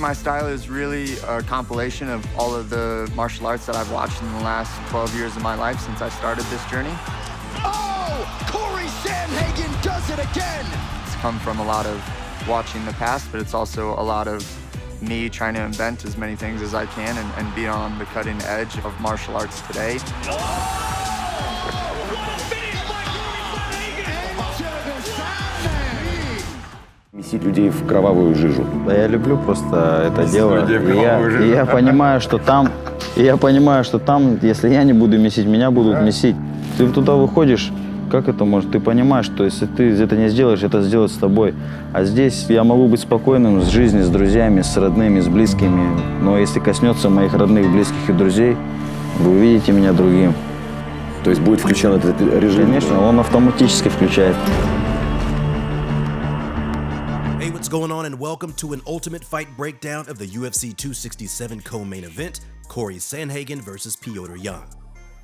My style is really a compilation of all of the martial arts that I've watched in the last 12 years of my life since I started this journey. Oh, Cory Sandhagen does it again! It's come from a lot of watching the past, but it's also a lot of me trying to invent as many things as I can and be on the cutting edge of martial arts today. Месить людей в кровавую жижу. Да, я люблю просто это дело. И я понимаю, что там, если я не буду месить, меня будут месить. Ты туда выходишь, как это может? Ты понимаешь, что если ты это не сделаешь, это сделают с тобой. А здесь я могу быть спокойным с жизнью, с друзьями, с родными, с близкими. Но если коснется моих родных, близких и друзей, вы увидите меня другим. То есть будет включен этот режим? Конечно, он автоматически включает. Hey, what's going on, and welcome to an Ultimate Fight breakdown of the UFC 267 co-main event, Cory Sandhagen versus Petr Yan.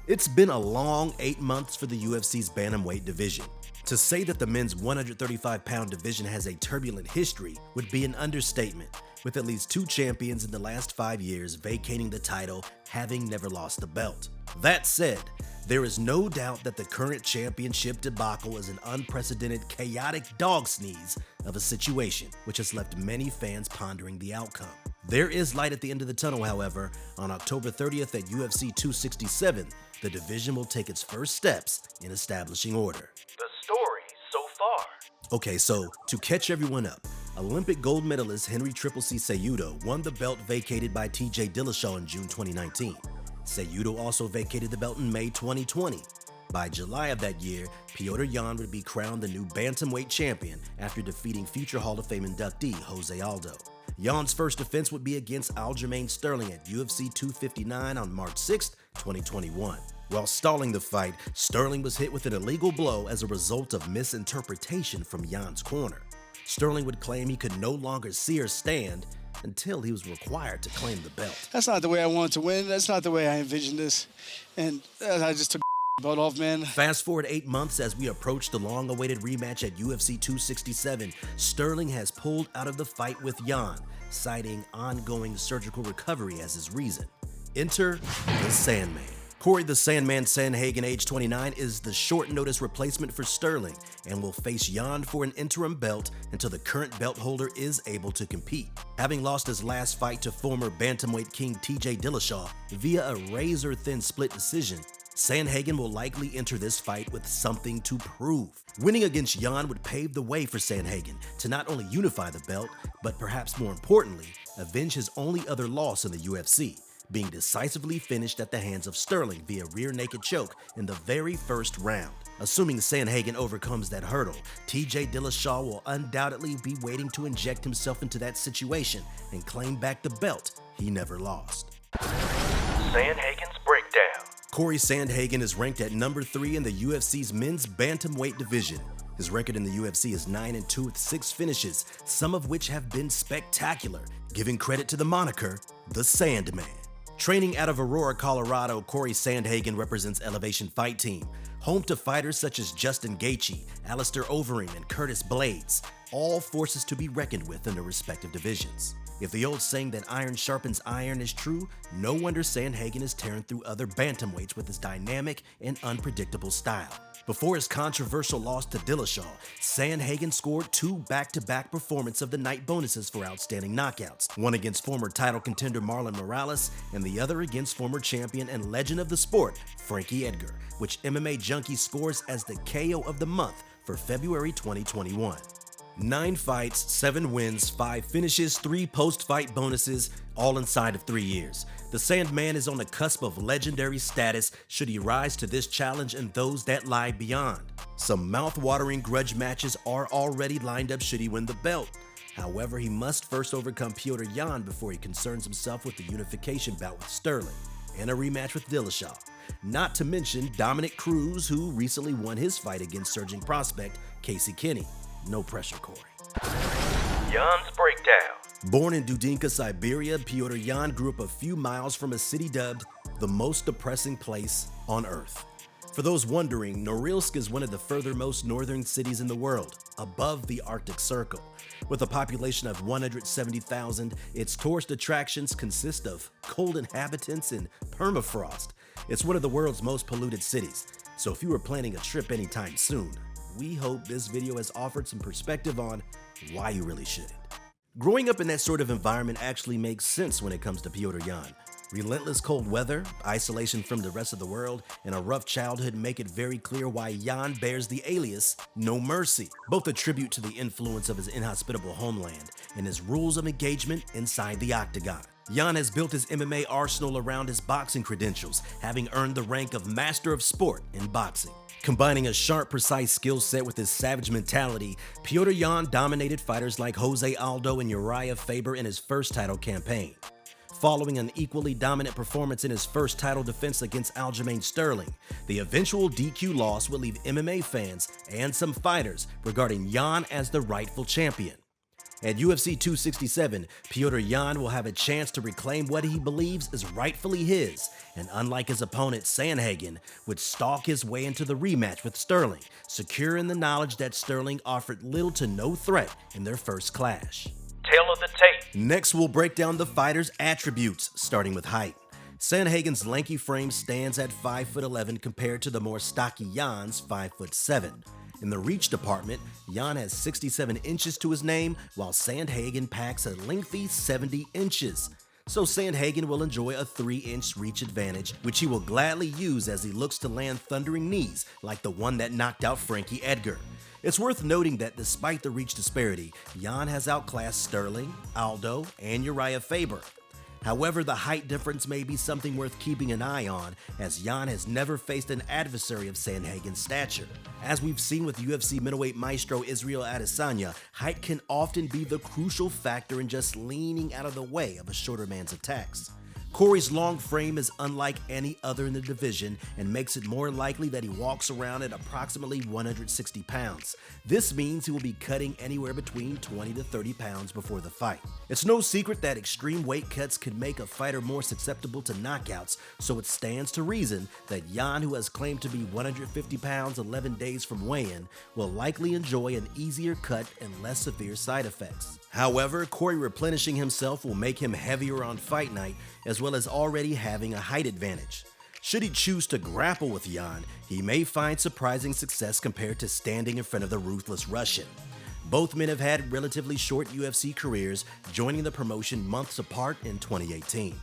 It's been a long 8 months for the UFC's Bantamweight division. To say that the men's 135-pound division has a turbulent history would be an understatement, with at least 2 champions in the last 5 years vacating the title, having never lost the belt. That said, there is no doubt that the current championship debacle is an unprecedented, chaotic dog sneeze of a situation, which has left many fans pondering the outcome. There is light at the end of the tunnel, however. On October 30th at UFC 267, the division will take its first steps in establishing order. The story so far. Okay, so to catch everyone up, Olympic gold medalist Henry Triple C Cejudo won the belt vacated by TJ Dillashaw in June 2019. Cejudo also vacated the belt in May 2020. By July of that year, Petr Yan would be crowned the new Bantamweight champion after defeating future Hall of Fame inductee Jose Aldo. Yan's first defense would be against Aljamain Sterling at UFC 259 on March 6, 2021. While stalling the fight, Sterling was hit with an illegal blow as a result of misinterpretation from Yan's corner. Sterling would claim he could no longer see or stand until he was required to claim the belt. That's not the way I wanted to win. That's not the way I envisioned this. And I just took the belt off, man. Fast forward 8 months as we approach the long-awaited rematch at UFC 267, Sterling has pulled out of the fight with Yan, citing ongoing surgical recovery as his reason. Enter the Sandman. Cory the Sandman Sandhagen, age 29, is the short-notice replacement for Sterling and will face Yan for an interim belt until the current belt holder is able to compete. Having lost his last fight to former Bantamweight king TJ Dillashaw via a razor-thin split decision, Sandhagen will likely enter this fight with something to prove. Winning against Yan would pave the way for Sandhagen to not only unify the belt, but perhaps more importantly, avenge his only other loss in the UFC, being decisively finished at the hands of Sterling via rear naked choke in the very first round. Assuming Sandhagen overcomes that hurdle, TJ Dillashaw will undoubtedly be waiting to inject himself into that situation and claim back the belt he never lost. Sandhagen's breakdown. Cory Sandhagen is ranked at number 3 in the UFC's men's bantamweight division. His record in the UFC is 9-2 with 6 finishes, some of which have been spectacular, giving credit to the moniker, the Sandman. Training out of Aurora, Colorado, Cory Sandhagen represents Elevation Fight Team, home to fighters such as Justin Gaethje, Alistair Overeem, and Curtis Blades, all forces to be reckoned with in their respective divisions. If the old saying that iron sharpens iron is true, no wonder Sandhagen is tearing through other bantamweights with his dynamic and unpredictable style. Before his controversial loss to Dillashaw, Sandhagen scored 2 back-to-back Performance of the Night bonuses for outstanding knockouts, one against former title contender Marlon Morales and the other against former champion and legend of the sport, Frankie Edgar, which MMA Junkie scores as the KO of the month for February 2021. 9 fights, 7 wins, 5 finishes, 3 post-fight bonuses, all inside of 3 years. The Sandman is on the cusp of legendary status should he rise to this challenge and those that lie beyond. Some mouth-watering grudge matches are already lined up should he win the belt. However, he must first overcome Petr Yan before he concerns himself with the unification bout with Sterling and a rematch with Dillashaw. Not to mention Dominic Cruz, who recently won his fight against surging prospect Casey Kenny. No pressure, Cory. Yan's breakdown. Born in Dudinka, Siberia, Petr Yan grew up a few miles from a city dubbed the most depressing place on earth. For those wondering, Norilsk is one of the furthermost northern cities in the world, above the Arctic Circle. With a population of 170,000, its tourist attractions consist of cold inhabitants and permafrost. It's one of the world's most polluted cities, so if you are planning a trip anytime soon, we hope this video has offered some perspective on why you really shouldn't. Growing up in that sort of environment actually makes sense when it comes to Petr Yan. Relentless cold weather, isolation from the rest of the world, and a rough childhood make it very clear why Yan bears the alias No Mercy, both a tribute to the influence of his inhospitable homeland and his rules of engagement inside the octagon. Yan has built his MMA arsenal around his boxing credentials, having earned the rank of Master of Sport in boxing. Combining a sharp, precise skill set with his savage mentality, Petr Yan dominated fighters like Jose Aldo and Uriah Faber in his first title campaign. Following an equally dominant performance in his first title defense against Aljamain Sterling, the eventual DQ loss would leave MMA fans and some fighters regarding Yan as the rightful champion. At UFC 267, Petr Yan will have a chance to reclaim what he believes is rightfully his, and unlike his opponent Sandhagen, would stalk his way into the rematch with Sterling, secure in the knowledge that Sterling offered little to no threat in their first clash. Tale of the tape. Next, we'll break down the fighter's attributes, starting with height. Sandhagen's lanky frame stands at 5'11" compared to the more stocky Yan's 5'7". In the reach department, Yan has 67 inches to his name, while Sandhagen packs a lengthy 70 inches. So Sandhagen will enjoy a 3-inch reach advantage, which he will gladly use as he looks to land thundering knees like the one that knocked out Frankie Edgar. It's worth noting that despite the reach disparity, Yan has outclassed Sterling, Aldo, and Uriah Faber. However, the height difference may be something worth keeping an eye on, as Yan has never faced an adversary of Sandhagen's stature. As we've seen with UFC middleweight maestro Israel Adesanya, height can often be the crucial factor in just leaning out of the way of a shorter man's attacks. Cory's long frame is unlike any other in the division and makes it more likely that he walks around at approximately 160 pounds. This means he will be cutting anywhere between 20 to 30 pounds before the fight. It's no secret that extreme weight cuts can make a fighter more susceptible to knockouts, so it stands to reason that Yan, who has claimed to be 150 pounds 11 days from weigh-in, will likely enjoy an easier cut and less severe side effects. However, Cory replenishing himself will make him heavier on fight night, as well as already having a height advantage. Should he choose to grapple with Yan, he may find surprising success compared to standing in front of the ruthless Russian. Both men have had relatively short UFC careers, joining the promotion months apart in 2018.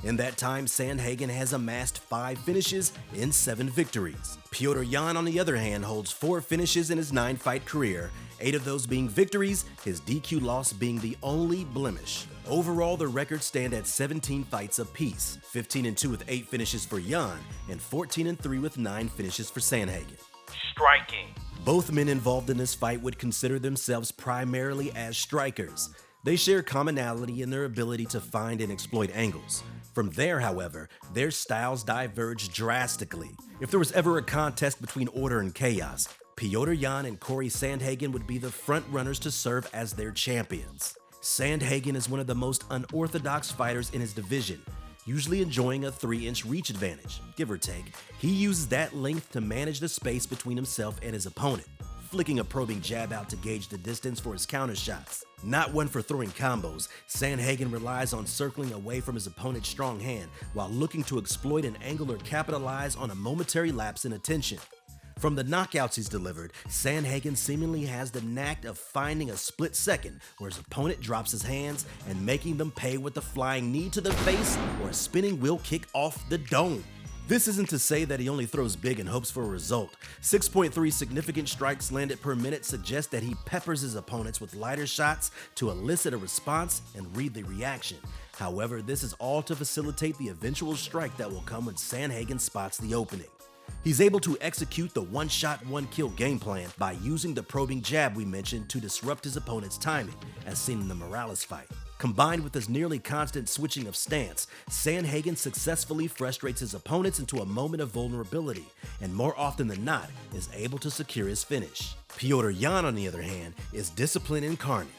In that time, Sandhagen has amassed 5 finishes in 7 victories. Petr Yan, on the other hand, holds 4 finishes in his 9-fight career, 8 of those being victories, his DQ loss being the only blemish. Overall, the records stand at 17 fights apiece, 15-2 with 8 finishes for Yan, and 14-3 with 9 finishes for Sandhagen. Striking. Both men involved in this fight would consider themselves primarily as strikers. They share commonality in their ability to find and exploit angles. From there, however, their styles diverge drastically. If there was ever a contest between order and chaos, Petr Yan and Cory Sandhagen would be the front runners to serve as their champions. Sandhagen is one of the most unorthodox fighters in his division, usually enjoying a 3-inch reach advantage, give or take. He uses that length to manage the space between himself and his opponent, flicking a probing jab out to gauge the distance for his counter shots. Not one for throwing combos, Sandhagen relies on circling away from his opponent's strong hand while looking to exploit an angle or capitalize on a momentary lapse in attention. From the knockouts he's delivered, Sandhagen seemingly has the knack of finding a split second where his opponent drops his hands and making them pay with a flying knee to the face or a spinning wheel kick off the dome. This isn't to say that he only throws big and hopes for a result. 6.3 significant strikes landed per minute suggest that he peppers his opponents with lighter shots to elicit a response and read the reaction. However, this is all to facilitate the eventual strike that will come when Sandhagen spots the opening. He's able to execute the one-shot, one-kill game plan by using the probing jab we mentioned to disrupt his opponent's timing, as seen in the Morales fight. Combined with his nearly constant switching of stance, Sandhagen successfully frustrates his opponents into a moment of vulnerability, and more often than not, is able to secure his finish. Petr Yan, on the other hand, is discipline incarnate.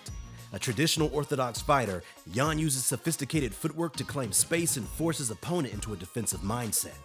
A traditional orthodox fighter, Yan uses sophisticated footwork to claim space and force his opponent into a defensive mindset.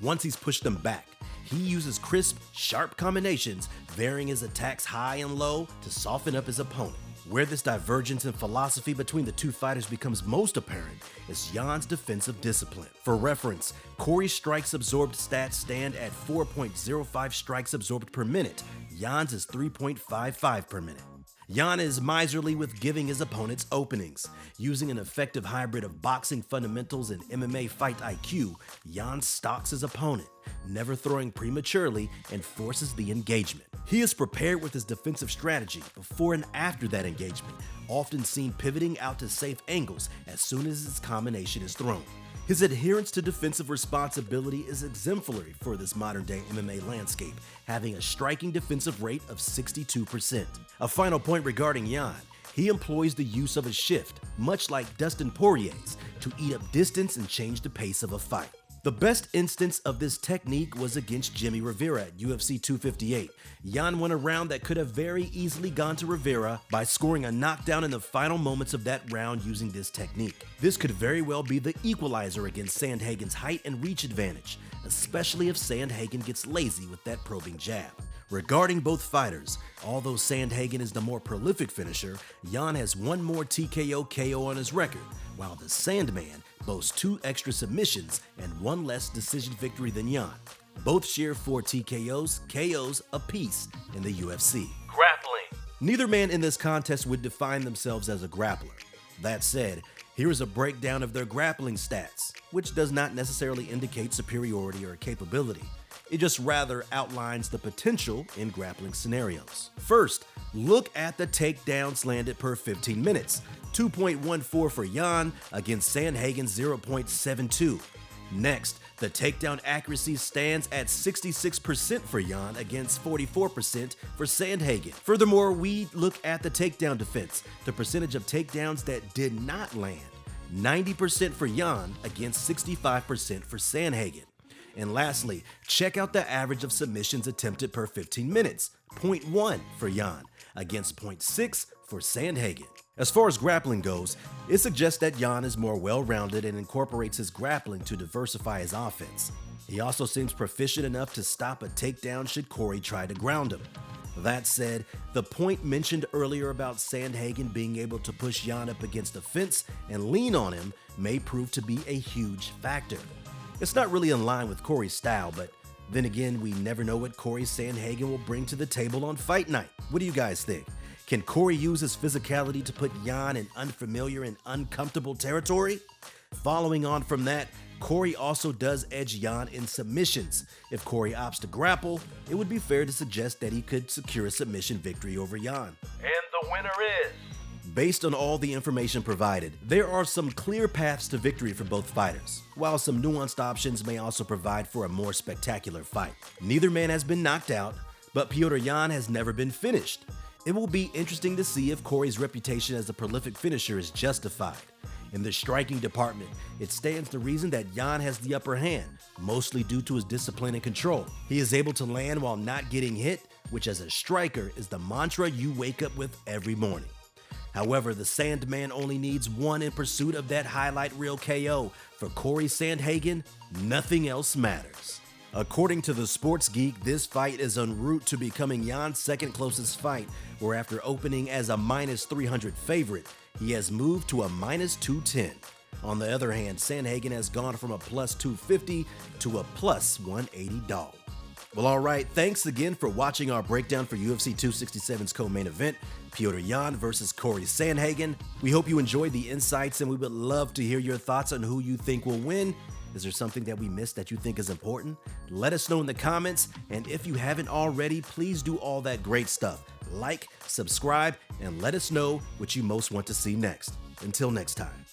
Once he's pushed them back, he uses crisp, sharp combinations, varying his attacks high and low to soften up his opponent. Where this divergence in philosophy between the two fighters becomes most apparent is Jan's defensive discipline. For reference, Cory's strikes absorbed stats stand at 4.05 strikes absorbed per minute. Jan's is 3.55 per minute. Jan is miserly with giving his opponents openings. Using an effective hybrid of boxing fundamentals and MMA fight IQ, Jan stalks his opponent, never throwing prematurely, and forces the engagement. He is prepared with his defensive strategy before and after that engagement, often seen pivoting out to safe angles as soon as his combination is thrown. His adherence to defensive responsibility is exemplary for this modern-day MMA landscape, having a striking defensive rate of 62%. A final point regarding Jan: he employs the use of a shift, much like Dustin Poirier's, to eat up distance and change the pace of a fight. The best instance of this technique was against Jimmy Rivera at UFC 258. Jan won a round that could have very easily gone to Rivera by scoring a knockdown in the final moments of that round using this technique. This could very well be the equalizer against Sandhagen's height and reach advantage, especially if Sandhagen gets lazy with that probing jab. Regarding both fighters, although Sandhagen is the more prolific finisher, Jan has one more TKO KO on his record, while the Sandman boasts 2 extra submissions and 1 less decision victory than Jan. Both share 4 TKOs, KOs apiece in the UFC. Grappling. Neither man in this contest would define themselves as a grappler. That said, here is a breakdown of their grappling stats, which does not necessarily indicate superiority or capability. It just rather outlines the potential in grappling scenarios. First, look at the takedowns landed per 15 minutes. 2.14 for Jan against Sandhagen's 0.72. Next, the takedown accuracy stands at 66% for Jan against 44% for Sandhagen. Furthermore, we look at the takedown defense, the percentage of takedowns that did not land. 90% for Jan against 65% for Sandhagen. And lastly, check out the average of submissions attempted per 15 minutes, 0.1 for Jan against 0.6 for Sandhagen. As far as grappling goes, it suggests that Jan is more well-rounded and incorporates his grappling to diversify his offense. He also seems proficient enough to stop a takedown should Cory try to ground him. That said, the point mentioned earlier about Sandhagen being able to push Jan up against the fence and lean on him may prove to be a huge factor. It's not really in line with Cory's style, but then again, we never know what Cory Sandhagen will bring to the table on fight night. What do you guys think? Can Cory use his physicality to put Jan in unfamiliar and uncomfortable territory? Following on from that, Cory also does edge Jan in submissions. If Cory opts to grapple, it would be fair to suggest that he could secure a submission victory over Jan. And the winner is... Based on all the information provided, there are some clear paths to victory for both fighters, while some nuanced options may also provide for a more spectacular fight. Neither man has been knocked out, but Petr Yan has never been finished. It will be interesting to see if Cory's reputation as a prolific finisher is justified. In the striking department, it stands to reason that Jan has the upper hand, mostly due to his discipline and control. He is able to land while not getting hit, which as a striker is the mantra you wake up with every morning. However, the Sandman only needs one in pursuit of that highlight reel KO. For Cory Sandhagen, nothing else matters. According to the Sports Geek, this fight is en route to becoming Jan's second closest fight, where after opening as a -300 favorite, he has moved to a -210. On the other hand, Sandhagen has gone from a +250 to a +180 dog. Well, all right, thanks again for watching our breakdown for UFC 267's co-main event, Petr Yan versus Cory Sandhagen. We hope you enjoyed the insights, and we would love to hear your thoughts on who you think will win. Is there something that we missed that you think is important? Let us know in the comments, and if you haven't already, please do all that great stuff. Like, subscribe, and let us know what you most want to see next. Until next time.